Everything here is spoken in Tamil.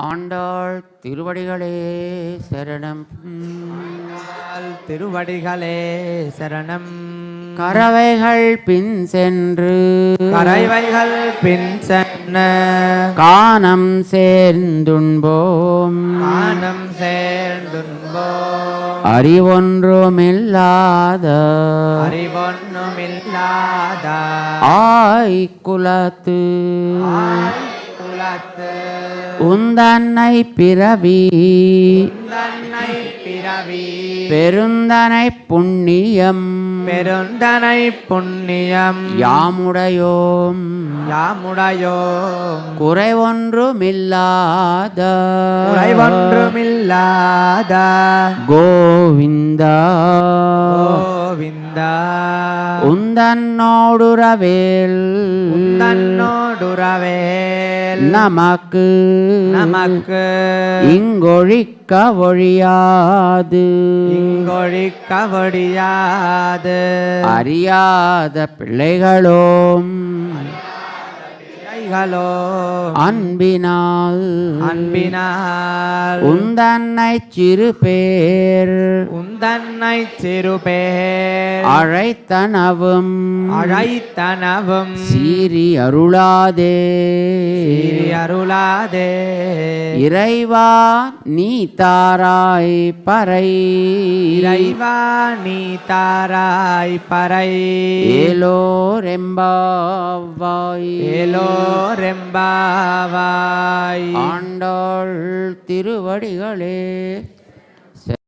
ஆண்டாள் திருவடிகளே சரணம். திருவடிகளே சரணம். கறவைகள் பின் சென்று கறவைகள் பின் சென்று கானம் சேர்ந்துண்போம் கானம் சேர்ந்துண்போம் அறிவொன்றுமில்லாத அறிவொன்றுமில்லாத ஆய்குலத்து குலத்து உந்தன்னை பிறவி பிறவி பெருந்தனை புண்ணியம் பெருந்தனை புண்ணியம் யாமுடையோம் யாமுடையோம் குறைவொன்றுமில்லாத குறைவொன்றுமில்லாத கோவிந்தா கோவிந்தா உந்தன்னோடுறவேல் உந்தன்னோடுறவேல் நமக்கு நமக்கு இங்கொழிக்க ஒழியாது இங்கொழிக்க ஒழியாது அறியாத பிள்ளைகளோம் பிள்ளைகளோ அன்பினால் அன்பினால் உந்தன்னை சிறு பேர் உந்தன்னை சிறுபேர் அழைத்தனவும் அழைத்தனவும் சீறி அருளாதே சீறி அருளாதே இறைவா நீ தாராய் பறை இறைவா நீ தாராய் பறை ஏலோரெம்பாவாய் ஏலோரெம்பாவாய். ஆண்டாள் திருவடிகளே